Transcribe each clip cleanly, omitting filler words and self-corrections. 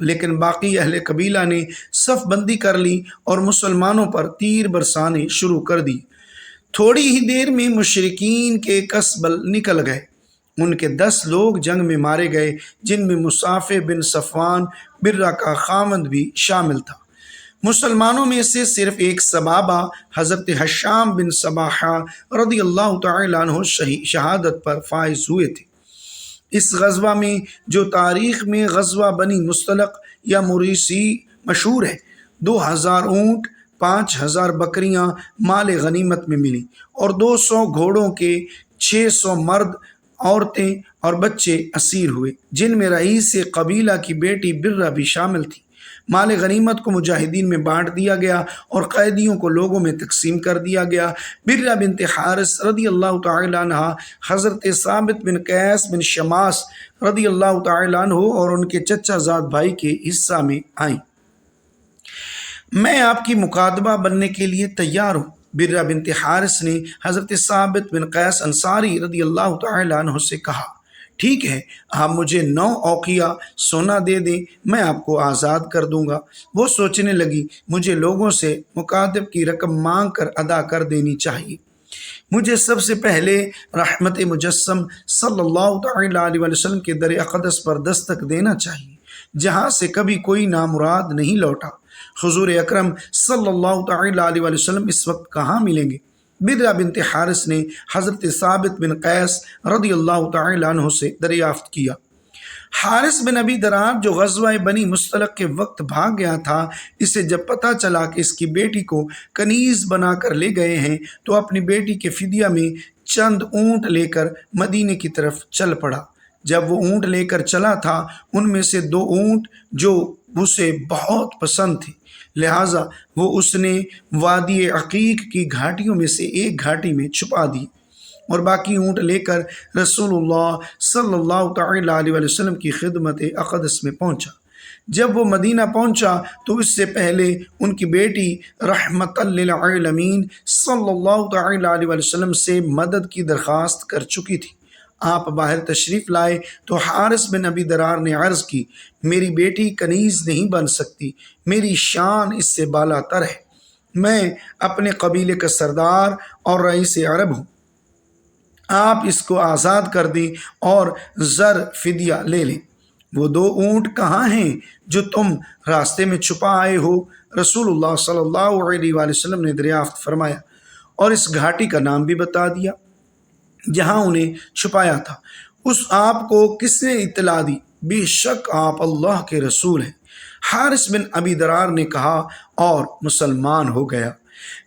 لیکن باقی اہل قبیلہ نے صف بندی کر لی اور مسلمانوں پر تیر برسانے شروع کر دی۔ تھوڑی ہی دیر میں مشرکین کے کسبل نکل گئے۔ ان کے 10 لوگ جنگ میں مارے گئے، جن میں مصافح بن صفوان برہ کا خاوند بھی شامل تھا۔ مسلمانوں میں سے صرف ایک صبابہ حضرت حشام بن صباحہ رضی اللہ تعالیٰ عنہ شہادت پر فائز ہوئے تھے۔ اس غزوہ میں، جو تاریخ میں غزوہ بنی مستلق یا مریسی مشہور ہے، 2000 اونٹ، 5000 بکریاں مال غنیمت میں ملی اور 200 گھوڑوں کے 600 مرد، عورتیں اور بچے اسیر ہوئے، جن میں رئیس قبیلہ کی بیٹی برہ بھی شامل تھی۔ مال غنیمت کو مجاہدین میں بانٹ دیا گیا اور قیدیوں کو لوگوں میں تقسیم کر دیا گیا۔ برہ بنت حارث رضی اللہ تعالیٰ عنہ حضرت ثابت بن قیس بن شماس رضی اللہ تعالیٰ عنہ اور ان کے چچا زاد بھائی کے حصہ میں آئیں۔ میں آپ کی مکاتبہ بننے کے لیے تیار ہوں، برہ بنت حارث نے حضرت ثابت بن قیس انصاری رضی اللہ تعالیٰ عنہ سے کہا۔ ٹھیک ہے، آپ مجھے 9 اوقیہ سونا دے دیں، میں آپ کو آزاد کر دوں گا۔ وہ سوچنے لگی، مجھے لوگوں سے مکاتب کی رقم مانگ کر ادا کر دینی چاہیے۔ مجھے سب سے پہلے رحمت مجسم صلی اللہ تعالیٰ علیہ وسلم کے در اقدس پر دستک دینا چاہیے، جہاں سے کبھی کوئی نامراد نہیں لوٹا۔ حضور اکرم صلی اللہ تعالیٰ علیہ وسلم اس وقت کہاں ملیں گے؟ برہ بنت حارث نے حضرت ثابت بن قیس رضی اللہ تعالیٰ عنہ سے دریافت کیا۔ حارث بن ابی درار جو غزوہ بنی مستلق کے وقت بھاگ گیا تھا، اسے جب پتہ چلا کہ اس کی بیٹی کو کنیز بنا کر لے گئے ہیں تو اپنی بیٹی کے فدیہ میں چند اونٹ لے کر مدینے کی طرف چل پڑا۔ جب وہ اونٹ لے کر چلا تھا، ان میں سے 2 اونٹ جو اسے بہت پسند تھے، لہٰذا وہ اس نے وادی عقیق کی گھاٹیوں میں سے ایک گھاٹی میں چھپا دی اور باقی اونٹ لے کر رسول اللہ صلی اللہ تعالیٰ علیہ وسلم کی خدمت اقدس میں پہنچا۔ جب وہ مدینہ پہنچا تو اس سے پہلے ان کی بیٹی رحمت للعالمین صلی اللہ تعالیٰ علیہ وسلم سے مدد کی درخواست کر چکی تھی۔ آپ باہر تشریف لائے تو حارث بن ابی درار نے عرض کی، میری بیٹی کنیز نہیں بن سکتی، میری شان اس سے بالا تر ہے، میں اپنے قبیلے کا سردار اور رئیس عرب ہوں، آپ اس کو آزاد کر دیں اور زر فدیہ لے لیں۔ وہ 2 اونٹ کہاں ہیں جو تم راستے میں چھپا آئے ہو؟ رسول اللہ صلی اللہ علیہ وآلہ وسلم نے دریافت فرمایا اور اس گھاٹی کا نام بھی بتا دیا جہاں انہیں چھپایا تھا۔ اس آپ کو کس نے اطلاع دی؟ بے شک آپ اللہ کے رسول ہیں، حارث بن ابی درار نے کہا اور مسلمان ہو گیا۔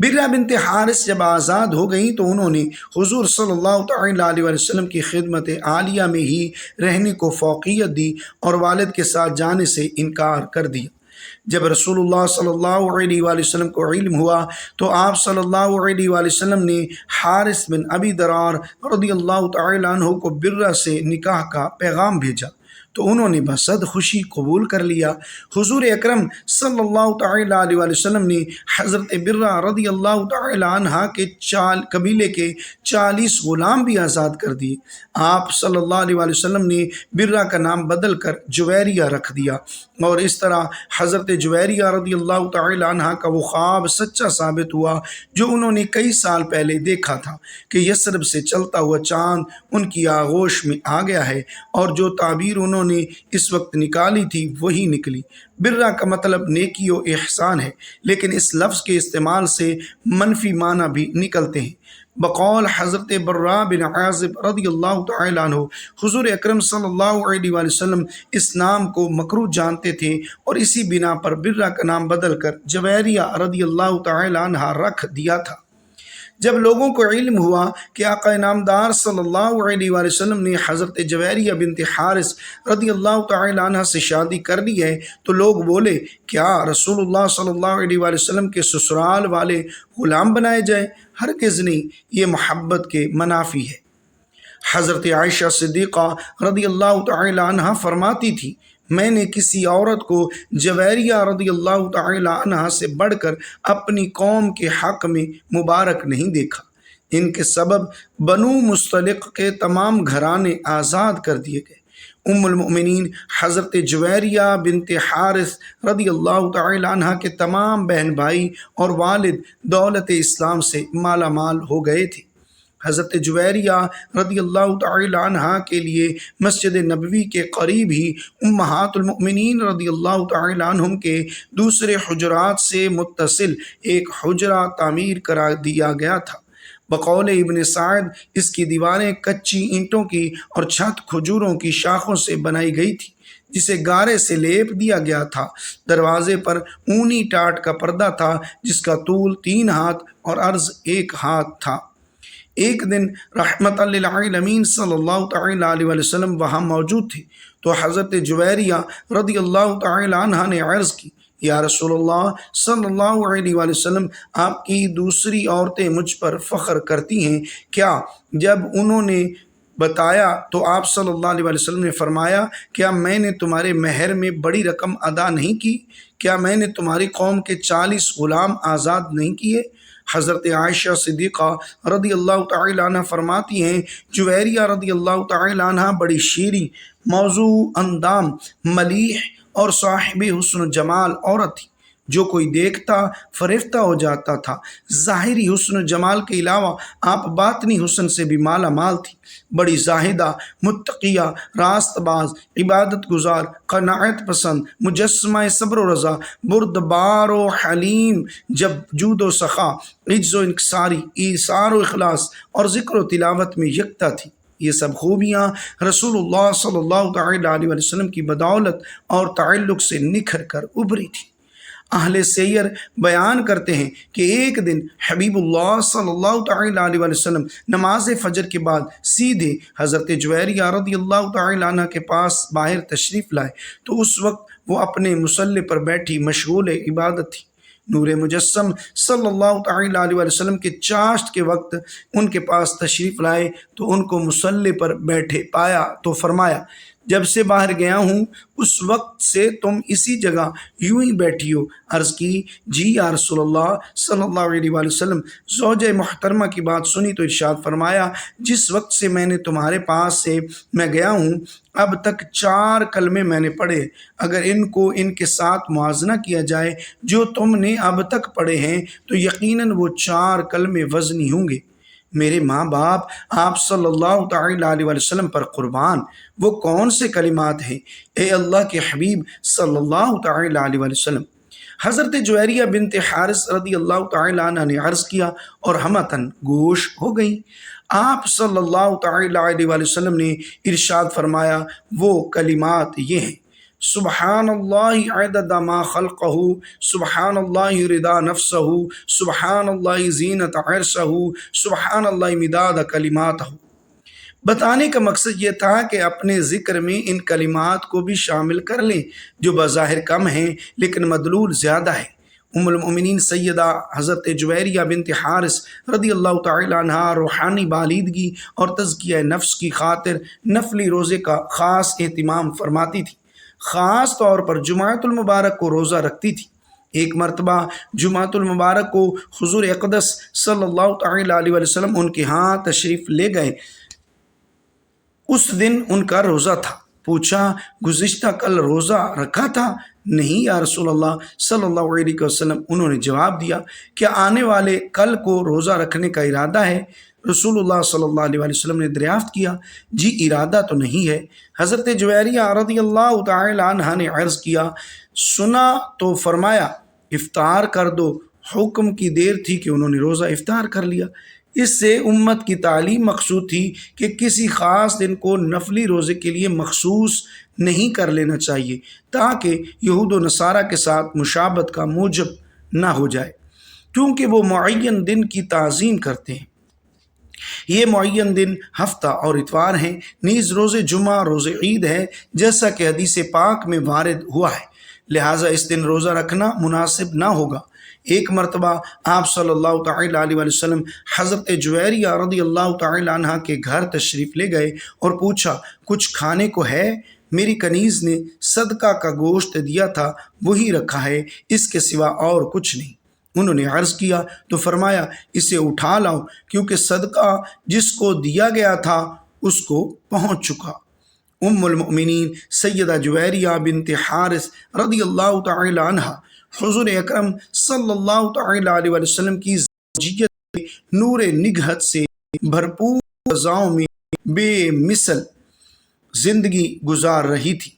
برہ بنت حارث جب آزاد ہو گئیں تو انہوں نے حضور صلی اللہ تعالیٰ علیہ وسلم کی خدمت عالیہ میں ہی رہنے کو فوقیت دی اور والد کے ساتھ جانے سے انکار کر دیا۔ جب رسول اللہ صلی اللہ علیہ وآلہ وسلم کو علم ہوا تو آپ صلی اللہ علیہ وآلہ وسلم نے حارث بن ابی درار رضی اللہ تعالیٰ عنہ کو برہ سے نکاح کا پیغام بھیجا تو انہوں نے بصد خوشی قبول کر لیا۔ حضور اکرم صلی اللہ تعالیٰ علیہ وآلہ وسلم نے حضرت برہ رضی اللہ تعالیٰ عنہ کے قبیلے کے 40 غلام بھی آزاد کر دیے۔ آپ صلی اللہ علیہ وآلہ وسلم نے برہ کا نام بدل کر جویریہ رکھ دیا اور اس طرح حضرت جویریہ رضی اللہ تعالیٰ عنہ کا وہ خواب سچا ثابت ہوا جو انہوں نے کئی سال پہلے دیکھا تھا کہ یثرب سے چلتا ہوا چاند ان کی آغوش میں آ گیا ہے، اور جو تعبیر انہوں نے اس وقت نکالی تھی وہی نکلی۔ برہ کا مطلب نیکی و احسان ہے، لیکن اس لفظ کے استعمال سے منفی معنی بھی نکلتے ہیں۔ بقول حضرت برہ بن عازب رضی اللہ تعالیٰ عنہ، حضور اکرم صلی اللہ علیہ وآلہ وسلم اس نام کو مکروہ جانتے تھے اور اسی بنا پر برہ کا نام بدل کر جویریہ رضی اللہ تعالیٰ عنہ رکھ دیا تھا۔ جب لوگوں کو علم ہوا کہ آقا نامدار صلی اللہ علیہ وآلہ وسلم نے حضرت جویریہ بنت حارث رضی اللہ تعالیٰ عنہ سے شادی کر لی ہے تو لوگ بولے، کیا رسول اللہ صلی اللہ علیہ وآلہ وسلم کے سسرال والے غلام بنائے جائیں؟ ہرگز نہیں، یہ محبت کے منافی ہے۔ حضرت عائشہ صدیقہ رضی اللہ تعالیٰ عنہ فرماتی تھی، میں نے کسی عورت کو جویریہ رضی اللہ تعالیٰ عنہ سے بڑھ کر اپنی قوم کے حق میں مبارک نہیں دیکھا۔ ان کے سبب بنو مستلق کے تمام گھرانے آزاد کر دیے گئے، المؤمنین حضرت جویریہ بنت حارث رضی اللہ تعالی عنہ کے تمام بہن بھائی اور والد دولت اسلام سے مالا مال ہو گئے تھے۔ حضرت جویریہ رضی اللہ تعالی عنہ کے لیے مسجد نبوی کے قریب ہی امہات المؤمنین رضی اللہ تعالی عنہم کے دوسرے حجرات سے متصل ایک حجرہ تعمیر کرا دیا گیا تھا۔ بقول ابن سعد اس کی دیواریں کچی اینٹوں کی اور چھت کھجوروں کی شاخوں سے بنائی گئی تھی جسے گارے سے لیپ دیا گیا تھا۔ دروازے پر اونی ٹاٹ کا پردہ تھا جس کا طول 3 ہاتھ اور عرض 1 ہاتھ تھا۔ ایک دن رحمت للعالمین صلی اللہ تعالی علیہ وسلم وہاں موجود تھے تو حضرت جویریہ رضی اللہ تعالی عنہ نے عرض کی، یا رسول اللہ صلی اللہ علیہ وسلم، آپ کی دوسری عورتیں مجھ پر فخر کرتی ہیں کیا؟ جب انہوں نے بتایا تو آپ صلی اللہ علیہ وسلم نے فرمایا، کیا میں نے تمہارے مہر میں بڑی رقم ادا نہیں کی؟ کیا میں نے تمہاری قوم کے 40 غلام آزاد نہیں کیے؟ حضرت عائشہ صدیقہ رضی اللہ تعالی عنہ فرماتی ہیں، جویریہ رضی اللہ تعالی عنہ بڑی شیریں، موضوع اندام، ملیح اور صاحب حسن و جمال عورت تھی، جو کوئی دیکھتا فریفتہ ہو جاتا تھا۔ ظاہری حسن و جمال کے علاوہ آپ باطنی حسن سے بھی مالا مال تھی۔ بڑی زاہدہ، متقیہ، راست باز، عبادت گزار، قناعت پسند، مجسمہ صبر و رضا، بردبار و حلیم، جب جود و سخا، عجز و انکساری، ایثار و اخلاص اور ذکر و تلاوت میں یکتا تھی۔ یہ سب خوبیاں رسول اللہ صلی اللہ تعالی علیہ وسلم کی بدولت اور تعلق سے نکھر کر ابھری تھی۔ اہل سیر بیان کرتے ہیں کہ ایک دن حبیب اللہ صلی اللہ تعالی علیہ وسلم نماز فجر کے بعد سیدھے حضرت جویریہ رضی اللہ تعالی عنہ کے پاس باہر تشریف لائے تو اس وقت وہ اپنے مصلی پر بیٹھی مشغول عبادت تھی۔ نور مجسم صلی اللہ تعالی علیہ وسلم کے چاشت کے وقت ان کے پاس تشریف لائے تو ان کو مصلی پر بیٹھے پایا تو فرمایا، جب سے باہر گیا ہوں اس وقت سے تم اسی جگہ یوں ہی بیٹھی ہو۔ عرض کی، جی یا رسول اللہ صلی اللہ علیہ وسلم۔ زوجہ محترمہ کی بات سنی تو ارشاد فرمایا، جس وقت سے میں نے تمہارے پاس سے میں گیا ہوں اب تک 4 کلمے میں نے پڑھے، اگر ان کو ان کے ساتھ موازنہ کیا جائے جو تم نے اب تک پڑھے ہیں تو یقیناً وہ 4 کلمے وزنی ہوں گے۔ میرے ماں باپ آپ صلی اللہ تعالی علیہ وسلم پر قربان، وہ کون سے کلمات ہیں اے اللہ کے حبیب صلی اللہ تعالی علیہ وسلم؟ حضرت جویریہ بنت حارث رضی اللہ تعالی عنہ نے عرض کیا اور ہمتاً گوش ہو گئیں۔ آپ صلی اللہ تعالی علیہ وسلم نے ارشاد فرمایا، وہ کلمات یہ ہیں، سبحان اللہ عدد ما خلقہ، سبحان اللہ رضا نفسہ، سبحان اللہ زینت عرشہ، سبحان اللہ مداد کلماتہ۔ بتانے کا مقصد یہ تھا کہ اپنے ذکر میں ان کلمات کو بھی شامل کر لیں جو بظاہر کم ہیں لیکن مدلول زیادہ ہے۔ ام المؤمنین سیدہ حضرت جویریہ بنت حارث رضی اللہ تعالی عنہ روحانی بالیدگی اور تزکیہ نفس کی خاطر نفلی روزے کا خاص اہتمام فرماتی تھی۔ خاص طور پر جمعۃ المبارک کو روزہ رکھتی تھی۔ ایک مرتبہ جمعۃ المبارک کو حضور اقدس صلی اللہ تعالی علیہ وسلم ان کے ہاں تشریف لے گئے۔ اس دن ان کا روزہ تھا۔ پوچھا، گزشتہ کل روزہ رکھا تھا؟ نہیں یا رسول اللہ صلی اللہ علیہ وسلم۔ انہوں نے جواب دیا، کیا آنے والے کل کو روزہ رکھنے کا ارادہ ہے؟ رسول اللہ صلی اللہ علیہ وسلم نے دریافت کیا، جی ارادہ تو نہیں ہے۔ حضرت جویریہ رضی اللہ تعالی عنہ نے عرض کیا، سنا تو فرمایا افطار کر دو۔ حکم کی دیر تھی کہ انہوں نے روزہ افطار کر لیا۔ اس سے امت کی تعلیم مقصود تھی کہ کسی خاص دن کو نفلی روزے کے لیے مخصوص نہیں کر لینا چاہیے تاکہ یہود و نصارہ کے ساتھ مشابہت کا موجب نہ ہو جائے، کیونکہ وہ معین دن کی تعظیم کرتے ہیں۔ یہ معین دن ہفتہ اور اتوار ہیں، نیز روز جمعہ روز عید ہے جیسا کہ حدیث پاک میں وارد ہوا ہے، لہٰذا اس دن روزہ رکھنا مناسب نہ ہوگا۔ ایک مرتبہ آپ صلی اللہ تعالی علیہ وسلم حضرت جویریہ رضی اللہ تعالی عنہ کے گھر تشریف لے گئے اور پوچھا، کچھ کھانے کو ہے؟ میری کنیز نے صدقہ کا گوشت دیا تھا، وہی رکھا ہے، اس کے سوا اور کچھ نہیں۔ انہوں نے عرض کیا تو فرمایا، اسے اٹھا لاؤ کیونکہ صدقہ جس کو دیا گیا تھا اس کو پہنچ چکا۔ ام المؤمنین سیدہ جویریہ بنت حارث رضی اللہ تعالی عنہ حضور اکرم صلی اللہ تعالی علیہ وسلم کی زوجیت نور نگہت سے بھرپور فضاؤں میں بے مثل زندگی گزار رہی تھی۔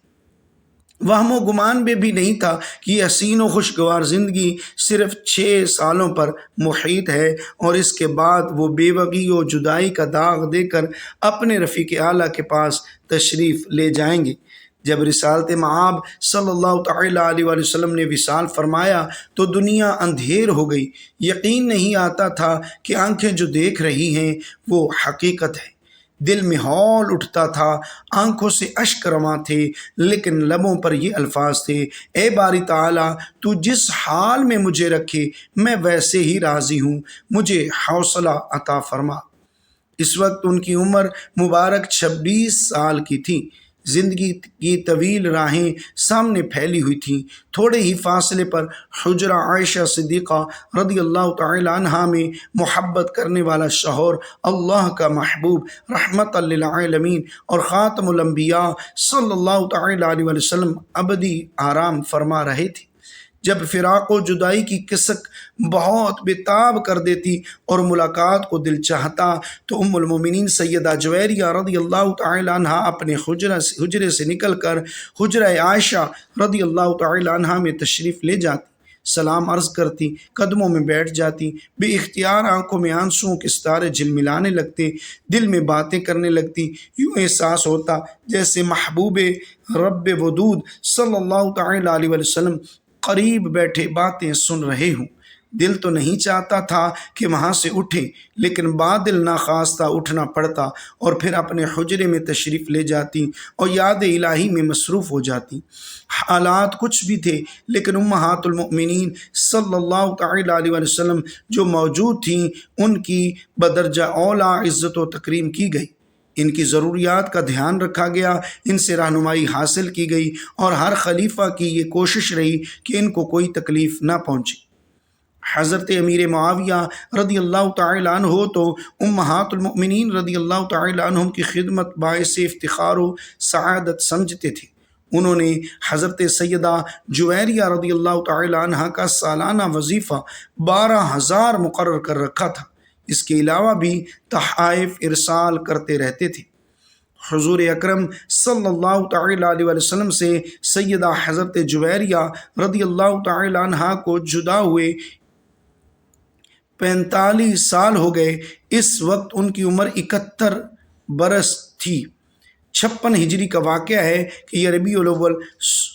وہم و گمان میں بھی نہیں تھا کہ یہ حسین و خوشگوار زندگی صرف 6 سالوں پر محیط ہے اور اس کے بعد وہ بیوگی و جدائی کا داغ دے کر اپنے رفیق اعلیٰ کے پاس تشریف لے جائیں گے۔ جب رسالت مآب صلی اللہ تعالی علیہ وسلم نے وصال فرمایا تو دنیا اندھیر ہو گئی۔ یقین نہیں آتا تھا کہ آنکھیں جو دیکھ رہی ہیں وہ حقیقت ہے۔ دل میں ہول اٹھتا تھا، آنکھوں سے اشک رواں تھے، لیکن لبوں پر یہ الفاظ تھے: اے باری تعالیٰ، تو جس حال میں مجھے رکھے میں ویسے ہی راضی ہوں، مجھے حوصلہ عطا فرما۔ اس وقت ان کی عمر مبارک 26 سال کی تھی۔ زندگی کی طویل راہیں سامنے پھیلی ہوئی تھیں۔ تھوڑے ہی فاصلے پر حجرہ عائشہ صدیقہ رضی اللہ تعالی عنہا میں محبت کرنے والا شوہر، اللہ کا محبوب، رحمت للعالمین اور خاتم الانبیاء صلی اللہ تعالی علیہ وسلم ابدی آرام فرما رہے تھے۔ جب فراق و جدائی کی کسک بہت بےتاب کر دیتی اور ملاقات کو دل چاہتا تو ام المومنین سیدہ جویریہ رضی اللہ تعالی عنہ اپنے حجرے سے نکل کر حجرہ عائشہ رضی اللہ تعالی عنہ میں تشریف لے جاتی، سلام عرض کرتی، قدموں میں بیٹھ جاتی، بے اختیار آنکھوں میں آنسوؤں کے ستارے جھلملانے لگتے، دل میں باتیں کرنے لگتی۔ یوں احساس ہوتا جیسے محبوب رب ودود صلی اللہ تعالی علیہ وسلم قریب بیٹھے باتیں سن رہے ہوں۔ دل تو نہیں چاہتا تھا کہ وہاں سے اٹھے، لیکن بادل ناخواستہ اٹھنا پڑتا اور پھر اپنے حجرے میں تشریف لے جاتی اور یاد الہی میں مصروف ہو جاتی۔ حالات کچھ بھی تھے، لیکن امہات المؤمنین صلی اللہ تعالی علیہ وسلم جو موجود تھیں ان کی بدرجہ اولیٰ عزت و تکریم کی گئی۔ ان کی ضروریات کا دھیان رکھا گیا، ان سے رہنمائی حاصل کی گئی اور ہر خلیفہ کی یہ کوشش رہی کہ ان کو کوئی تکلیف نہ پہنچے۔ حضرت امیر معاویہ رضی اللہ تعالی عنہ تو امہات المؤمنین رضی اللہ تعالی عنہم کی خدمت باعث افتخار و سعادت سمجھتے تھے۔ انہوں نے حضرت سیدہ جویریہ رضی اللہ تعالی عنہ کا سالانہ وظیفہ 12,000 مقرر کر رکھا تھا۔ اس کے علاوہ بھی تحائف ارسال کرتے رہتے تھے۔ حضور اکرم صلی اللہ تعالی علیہ وسلم سے سیدہ حضرت جویریہ رضی اللہ تعالی عنہ کو جدا ہوئے 45 سال ہو گئے۔ اس وقت ان کی عمر 71 برس تھی۔ 56 ہجری کا واقعہ ہے کہ یہ ربیع الاول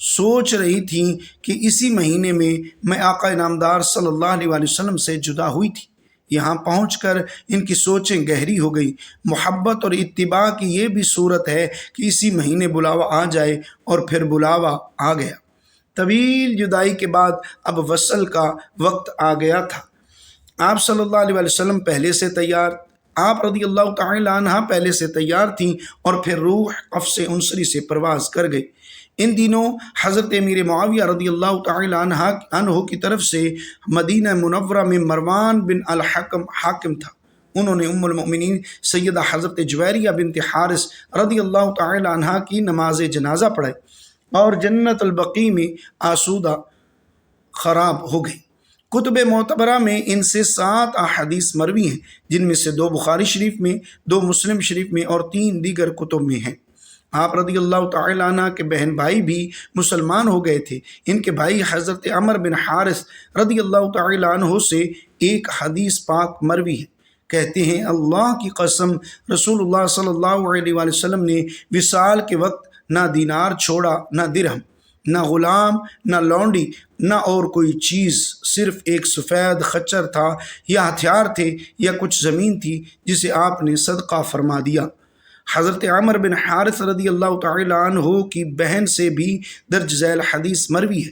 سوچ رہی تھیں کہ اسی مہینے میں آقا انعامدار صلی اللہ علیہ وسلم سے جدا ہوئی تھی۔ یہاں پہنچ کر ان کی سوچیں گہری ہو گئی۔ محبت اور اتباع کی یہ بھی صورت ہے کہ اسی مہینے بلاوا آ جائے، اور پھر بلاوا آ گیا۔ طویل جدائی کے بعد اب وصل کا وقت آ گیا تھا۔ آپ صلی اللہ علیہ وسلم پہلے سے تیار، آپ رضی اللہ تعالی عنہ پہلے سے تیار تھیں اور پھر روح قفس انصری سے پرواز کر گئی۔ ان دنوں حضرت امیر معاویہ رضی اللہ تعالی عنہ کی طرف سے مدینہ منورہ میں مروان بن الحکم حاکم تھا۔ انہوں نے ام المؤمنین سیدہ حضرت جویریہ بنت حارث رضی اللہ تعالی عنہ کی نماز جنازہ پڑھائی اور جنت البقیع میں آسودہ خراب ہو گئی۔ کتب معتبرہ میں ان سے 7 احادیث مروی ہیں، جن میں سے 2 بخاری شریف میں، 2 مسلم شریف میں اور 3 دیگر کتب میں ہیں۔ آپ رضی اللہ تعالی عنہ کے بہن بھائی بھی مسلمان ہو گئے تھے۔ ان کے بھائی حضرت عمر بن حارث رضی اللہ تعالی عنہ سے ایک حدیث پاک مروی ہے۔ کہتے ہیں، اللہ کی قسم، رسول اللہ صلی اللہ علیہ وسلم نے وصال کے وقت نہ دینار چھوڑا، نہ درہم، نہ غلام، نہ لونڈی، نہ اور کوئی چیز، صرف ایک سفید خچر تھا یا ہتھیار تھے یا کچھ زمین تھی جسے آپ نے صدقہ فرما دیا۔ حضرت عمر بن حارث رضی اللہ تعالی عنہ کی بہن سے بھی درج ذیل حدیث مروی ہے۔